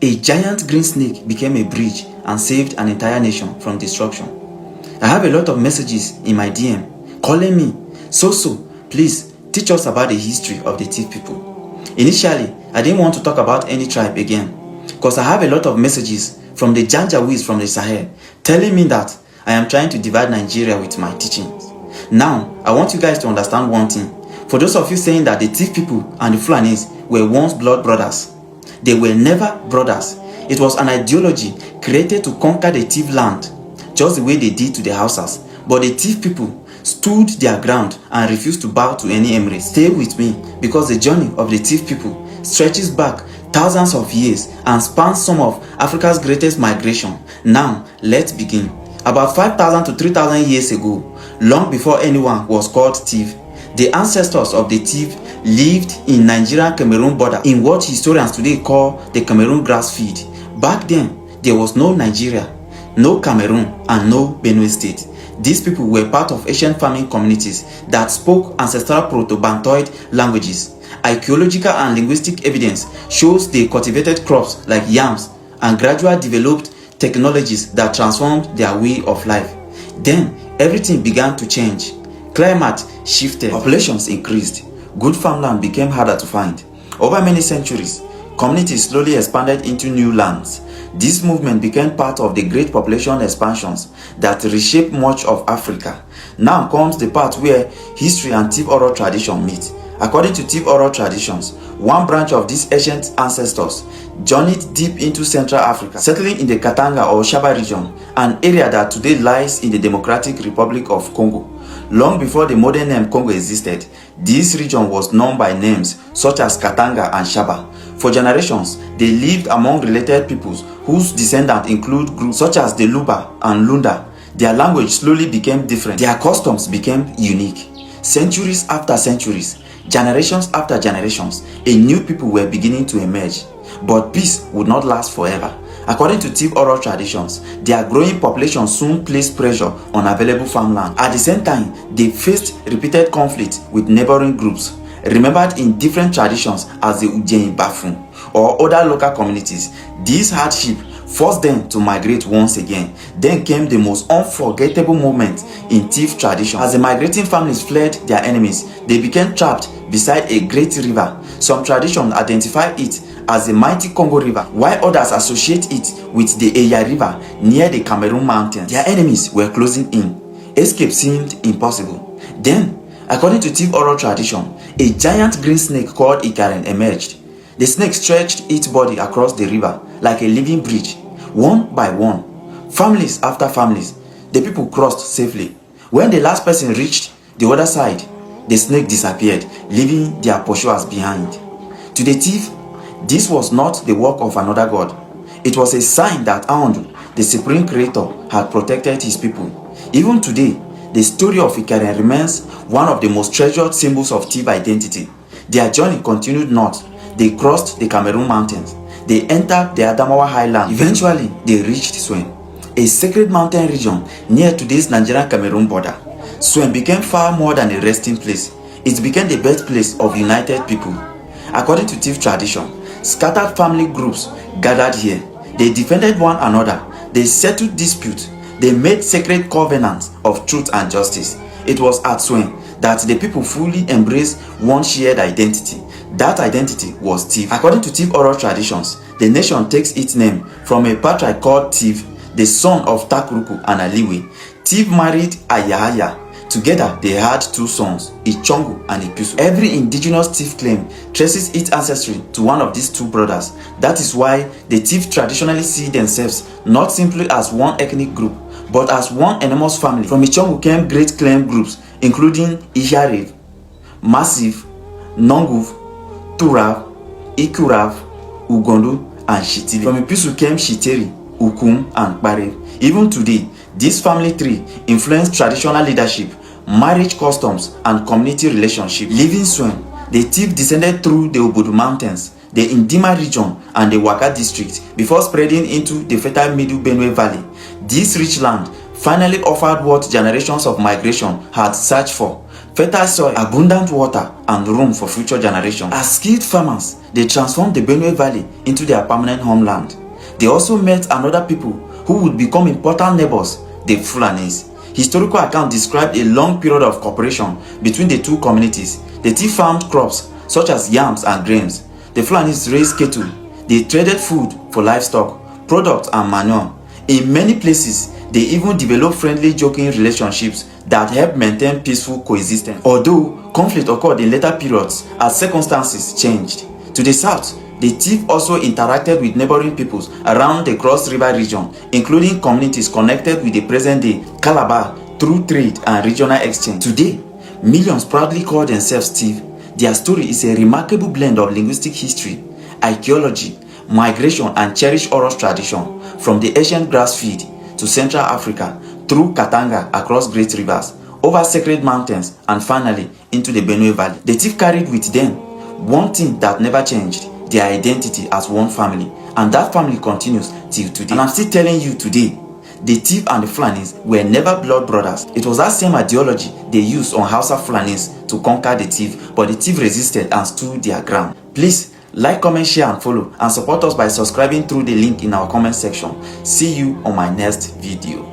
a giant green snake became a bridge and saved an entire nation from destruction. I have a lot of messages in my DM calling me, so please teach us about the history of the Tiv people. Initially, I didn't want to talk about any tribe again because I have a lot of messages from the Janjaweeds from the Sahel telling me that I am trying to divide Nigeria with my teachings. Now, I want you guys to understand one thing. For those of you saying that the Tiv people and the Fulanis were once blood brothers, they were never brothers. It was an ideology created to conquer the Tiv land, just the way they did to the Hausas. But the Tiv people stood their ground and refused to bow to any emirate. Stay with me, because the journey of the Tiv people stretches back thousands of years and spans some of Africa's greatest migration. Now, let's begin. About 5,000 to 3,000 years ago, long before anyone was called Tiv, the ancestors of the Tiv lived in Nigeria-Cameroon border in what historians today call the Cameroon grass field. Back then, there was no Nigeria, no Cameroon, and no Benue State. These people were part of ancient farming communities that spoke ancestral Proto-Bantoid languages. Archaeological and linguistic evidence shows they cultivated crops like yams and gradually developed technologies that transformed their way of life. Then, everything began to change. Climate shifted, populations increased, good farmland became harder to find. Over many centuries, communities slowly expanded into new lands. This movement became part of the great population expansions that reshaped much of Africa. Now comes the part where history and Tiv oral tradition meet. According to Tiv oral traditions, one branch of these ancient ancestors journeyed deep into Central Africa, settling in the Katanga or Shaba region, an area that today lies in the Democratic Republic of Congo. Long before the modern name Congo existed, this region was known by names such as Katanga and Shaba. For generations, they lived among related peoples whose descendants include groups such as the Luba and Lunda. Their language slowly became different. Their customs became unique. Centuries after centuries, generations after generations, a new people were beginning to emerge. But peace would not last forever. According to Tiv oral traditions, their growing population soon placed pressure on available farmland. At the same time, they faced repeated conflict with neighboring groups, remembered in different traditions as the Ujein Bafun or other local communities. This hardship forced them to migrate once again. Then came the most unforgettable moment in Tiv tradition. As the migrating families fled their enemies, they became trapped beside a great river. Some traditions identify it as the mighty Congo River, while others associate it with the Eya River near the Cameroon mountains. Their enemies were closing in. Escape seemed impossible. Then, according to Tiv oral tradition, a giant green snake called Ikaren emerged. The snake stretched its body across the river like a living bridge. One by one, families after families, the people crossed safely. When the last person reached the other side, the snake disappeared, leaving their pursuers behind. To the Tiv, this was not the work of another god. It was a sign that Aondu, the supreme creator, had protected his people. Even today, the story of Ikaren remains one of the most treasured symbols of Tiv identity. Their journey continued north. They crossed the Cameroon mountains. They entered the Adamawa highlands. Eventually, they reached Swem, a sacred mountain region near today's Nigerian-Cameroon border. Swem became far more than a resting place. It became the birthplace of united people. According to Tiv tradition, scattered family groups gathered here. They defended one another. They settled disputes. They made sacred covenants of truth and justice. It was at Swem that the people fully embraced one shared identity. That identity was Tiv. According to Tiv oral traditions, the nation takes its name from a patriarch called Tiv, the son of Takruku and Aliwe. Tiv married Ayahaya. Together, they had two sons, Ichongu and Ipisu. Every indigenous Tiv claim traces its ancestry to one of these two brothers. That is why the Tiv traditionally see themselves not simply as one ethnic group, but as one enormous family. From Ichongu came great claim groups, including Iharev, Massive, Nonguv, Turav, Ikurav, Ugondu, and Shitili. From Ipisu came Shiteri, Ukum, and Barev. Even today, this family tree influenced traditional leadership, marriage customs, and community relationships. Living Swem, the Tiv descended through the Obodu Mountains, the Indima region, and the Waka district before spreading into the fertile Middle Benue Valley. This rich land finally offered what generations of migration had searched for: fertile soil, abundant water, and room for future generations. As skilled farmers, they transformed the Benue Valley into their permanent homeland. They also met another people who would become important neighbors, the Fulanis. Historical accounts describe a long period of cooperation between the two communities. The Tiv farmed crops such as yams and grains. The Fulanis raised cattle. They traded food for livestock, products, and manure. In many places, they even developed friendly, joking relationships that helped maintain peaceful coexistence. Although conflict occurred in later periods as circumstances changed. To the south, the Tiv also interacted with neighboring peoples around the Cross River region, including communities connected with the present-day Calabar through trade and regional exchange. Today, millions proudly call themselves Tiv. Their story is a remarkable blend of linguistic history, archaeology, migration, and cherished oral tradition, from the ancient grass field to Central Africa, through Katanga across great rivers, over sacred mountains, and finally into the Benue Valley. The Tiv carried with them one thing that never changed: their identity as one family, and that family continues till today. And I'm still telling you today, the Tiv and the Fulanis were never blood brothers. It was that same ideology they used on Hausa Fulanis to conquer the Tiv, but the Tiv resisted and stood their ground. Please like, comment, share, and follow, and support us by subscribing through the link in our comment section. See you on my next video.